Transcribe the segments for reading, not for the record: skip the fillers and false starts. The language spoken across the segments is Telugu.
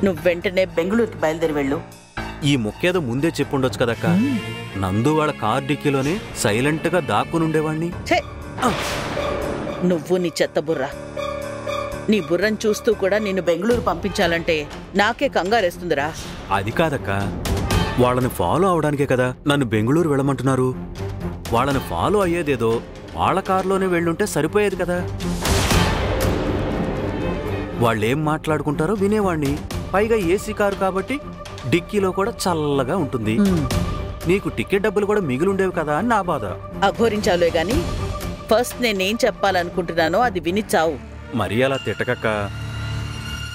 నువ్వు వెంటనే బెంగళూరుకి బయలుదేరి వెళ్ళు. ఈ మొక్కేదో ముందే చెప్పుండొచ్చు కదక్క. నందు వాళ్ళ కార్ డిక్కీలోనే సైలెంట్గా దాక్కునుండేవాణ్ణి. నువ్వు నీ చెత్త బుర్ర. నీ బుర్రను చూస్తూ కూడా నిన్ను బెంగళూరు పంపించాలంటే నాకే కంగారేస్తుందిరా. అది కాదక్క, వాళ్ళని ఫాలో అవడానికే కదా నన్ను బెంగళూరు వెళ్ళమంటున్నారు. వాళ్ళని ఫాలో అయ్యేదేదో వాళ్ళ కారులోనే వెళ్ళుంటే సరిపోయేది కదా. వాళ్ళేం మాట్లాడుకుంటారో వినేవాణ్ణి. పైగా ఏసీ కారు కాబట్టి డిక్కీలో కూడా చల్లగా ఉంటుంది. నీకు టికెట్ డబ్బులు కూడా మిగిలిండేవి కదా అని నా బాధ. అఘోరించాలే గాని ఫస్ట్ నేనేం చెప్పాలనుకుంటున్నానో అది విని చావు. మరీ అలా తిట్టకక్క.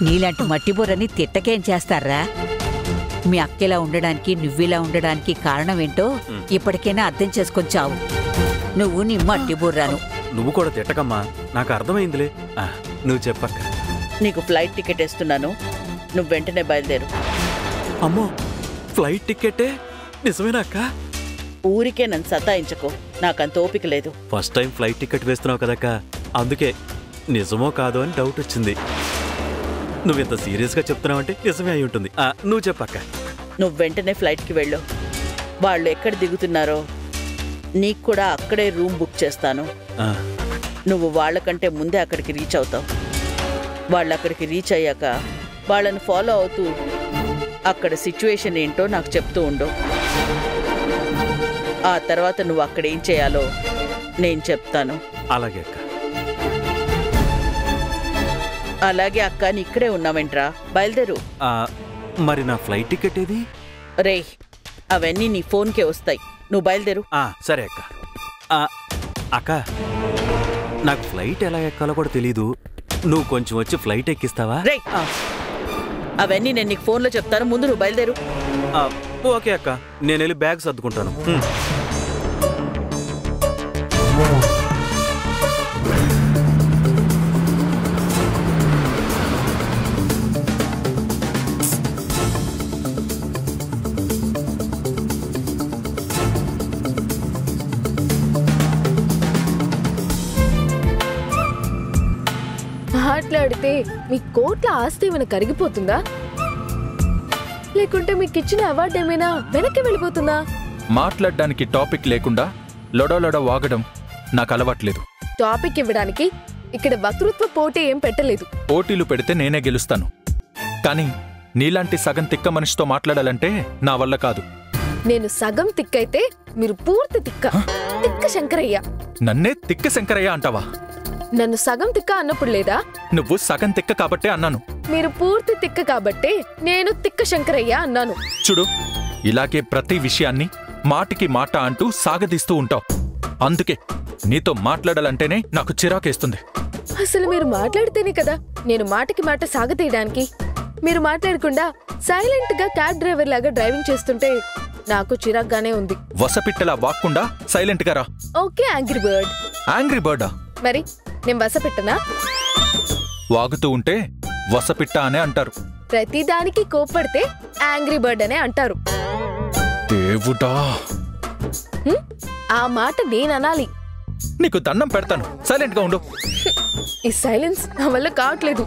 నీలాంటి మట్టిబుర్రని తిట్టకేం చేస్తారా? మీ అక్కిలా ఉండడానికి నువ్విలా ఉండడానికి కారణమేంటో ఇప్పటికైనా అర్థం చేసుకొని చావు. నువ్వు నీ మట్టిబుర్రాను. నువ్వు కూడా తిట్టకమ్మా, నాకు అర్థమైందిలే. నువ్వు చెప్పక్క. నీకు ఫ్లైట్ టికెట్ ఇస్తున్నాను, నువ్వు వెంటనే బయలుదేరు. అమ్మో, ఫ్లైట్ టికెటే? నిజమేనా అక్క? ఊరికే నన్ను సతాయించకు, నాకంత ఓపిక లేదు. ఫస్ట్ టైం ఫ్లైట్ టికెట్ వేస్తున్నావు కదక్క, అందుకే నిజమో కాదో అని డౌట్ వచ్చింది. నువ్వింత సీరియస్గా చెప్తున్నావంటే నిజమే అయి ఉంటుంది. నువ్వు చెప్పక్క. నువ్వు వెంటనే ఫ్లైట్కి వెళ్ళు. వాళ్ళు ఎక్కడ దిగుతున్నారో నీకు కూడా అక్కడే రూమ్ బుక్ చేస్తాను. నువ్వు వాళ్ళకంటే ముందే అక్కడికి రీచ్ అవుతావు. వాళ్ళు అక్కడికి రీచ్ అయ్యాక వాళ్ళని ఫాలో అవుతూ అక్కడ సిచ్యువేషన్ ఏంటో నాకు చెప్తూ ఉండు. ఆ తర్వాత నువ్వు అక్కడ ఏం చేయాలో నేను చెప్తాను. అలాగే అక్క. అలాగే అక్క, నీ ఇక్కడే ఉన్నావేంట్రా? బయలుదేరు. మరి నా ఫ్లైట్ టికెట్ ఏది? రే, అవన్నీ నీ ఫోన్కే వస్తాయి. నువ్వు బయలుదేరు. సరే అక్క. అక్క, నాకు ఫ్లైట్ ఎలా ఎక్కాలో కూడా తెలీదు. నువ్వు కొంచెం వచ్చి ఫ్లైట్ ఎక్కిస్తావా? రే, అవన్నీ నేను నీకు ఫోన్లో చెప్తాను. ముందు నువ్వు బయలుదేరు. ఓకే అక్క, నేను వెళ్ళి బ్యాగ్ సర్దుకుంటాను. మాట్లాడితే మీ కోట్ల ఆస్తి ఏమైనా కరిగిపోతుందా, లేకుంటే మీకు ఇచ్చిన అవార్డు ఏమైనా వెనక్కి వెళ్ళిపోతుందా? మాట్లాడడానికి టాపిక్ లేకుండా లొడలొడ వాగడం నాకు అలవాట్లేదు. టాపిక్ ఇవ్వడానికి ఇక్కడ వక్తృత్వ పోటీ ఏం పెట్టలేదు. పోటీలు పెడితే నేనే గెలుస్తాను, కానీ నీలాంటి సగం తిక్క మనిషితో మాట్లాడాలంటే నా వల్ల కాదు. నేను సగం తిక్కైతే మీరు పూర్తి తిక్క. తిక్క శంకరయ్య. నన్నే తిక్క శంకరయ్య అంటావా? నన్ను సగం తిక్క అన్నప్పుడు లేదా? నువ్వు సగం తిక్క కాబట్టే అన్నాను. మీరు పూర్తి తిక్క కాబట్టే నేను తిక్క శంకరయ్య అన్నాను. చూడు, ఇలాగే ప్రతి విషయాన్ని మాటికి మాట అంటూ సాగదీస్తూ ఉంటావు. అందుకే నీతో మాట్లాడాలంటేనే నాకు చిరాకేస్తుంది. అసలు మీరు మాట్లాడితేనే కదా నేను మాటికి మాట సాగతీయడానికి. మీరు మాట్లాడకుండా సైలెంట్ గా క్యాబ్ డ్రైవర్ లాగా డ్రైవింగ్ చేస్తుంటే నాకు చిరాగ్గానే ఉంది. వసపిట్టలా వాక్కుండా సైలెంట్ గా రా. Okay angry bird. యాంగ్రీ బర్డా? మరి నేను వసపిట్టనా? వాగుతూ ఉంటే వసపిట్ట అనే అంటారు. ప్రతిదానికి కోప్పడితే యాంగ్రీ బర్డ్ అనే అంటారు. దేవుడా, ఆ మాట నేననాలి. నీకు దండం పెడతాను, సైలెంట్ గా ఉండు. ఈ సైలెన్స్ నా వల్ల కావట్లేదు.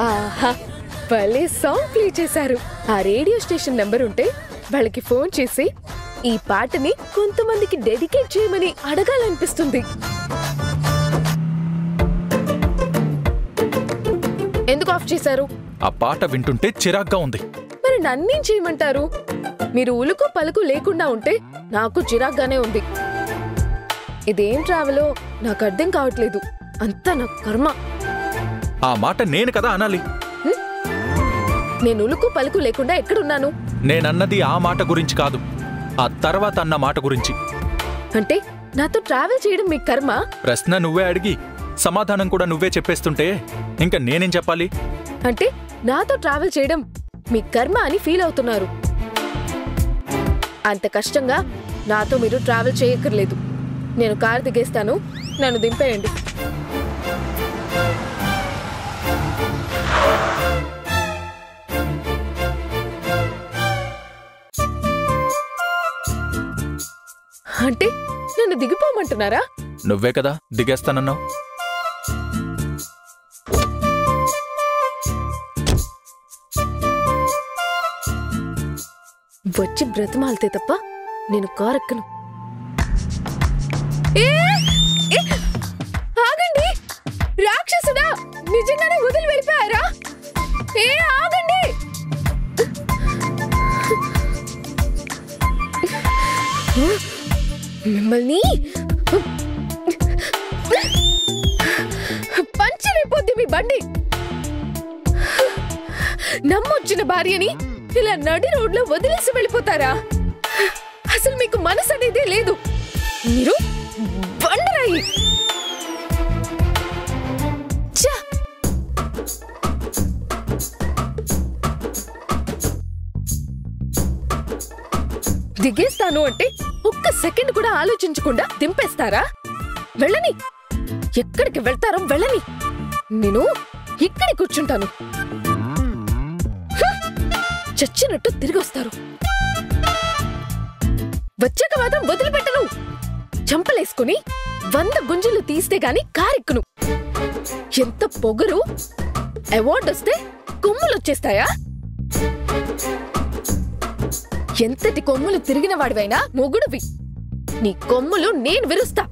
ఆహా, భలే సాంగ్ ప్లే చేశారు. ఆ రేడియో స్టేషన్ నెంబర్ ఉంటే వాళ్ళకి ఫోన్ చేసి ఈ పాటని కొంతమందికి డెడికేట్ చేయమని అడగాలనిపిస్తుంది. ఎందుకు ఆఫ్ చేశారు? ఆ పాట వింటుంటే చిరాగ్గా ఉంది. మరి నన్నేం చేయమంటారు? మీరు ఉలుకు పలుకు లేకుండా ఉంటే నాకు చిరాగ్గానే ఉంది. ఇదేం ట్రావెలో నాకు అర్థం కావట్లేదు. అంతా నా కర్మ. ఆ మాట నేను కదా అనాలి. నేను ఉలుకు పలుకు లేకుండా ఎక్కడున్నాను? నేనన్నది ఆ మాట గురించి కాదు, ఆ తర్వాత అన్న మాట గురించి. అంటే నాతో ట్రావెల్ చేయడం మీ కర్మ? ప్రశ్న నువ్వే అడిగి సమాధానం కూడా నువ్వే చెప్పేస్తుంటే ఇంకా నేనేం చెప్పాలి? అంటే నాతో ట్రావెల్ చేయడం మీ కర్మ అని ఫీల్ అవుతున్నారు. అంత కష్టంగా నాతో మీరు ట్రావెల్ చేయక్కర్లేదు. నేను కారు దిగేస్తాను, నన్ను దింపేయండి. అంటే నన్ను దిగిపోమంటున్నారా? నువ్వే కదా దిగేస్తానన్నావు. వచ్చి బ్రతిమాలితే తప్ప నేను కారెక్కను. ఆగండి! రాక్షసుడా, నిజంగానే వదిలి వెళ్ళిపోయారా? ఆగండి! మిమ్మల్ని పంచర్ అయిపోద్ది మీ బండి. నమ్మొచ్చిన భార్యని ఇలా నడి రోడ్లో వదిలేసి వెళ్ళిపోతారా? అసలు మీకు మనసు అనేది లేదు. మీరు బండరాయి. దిగేస్తాను అంటే ఒక్క సెకండ్ కూడా ఆలోచించకుండా దింపేస్తారా? వెళ్ళని, ఎక్కడికి వెళ్తారో వెళ్ళని. నేను ఇక్కడే కూర్చుంటాను. చచ్చినట్టు తిరిగి వస్తారు. వచ్చాక మాత్రం వదిలిపెట్టను. చంపలేసుకుని 100 గుంజలు తీస్తే గాని కారెక్కును. ఎంత పొగరు! అవార్డు వస్తే కొమ్ములు వచ్చేస్తాయా? ఎంతటి కొమ్ములు తిరిగిన వాడివైనా మొగుడువి. నీ కొమ్ములు నేను విరుస్తా.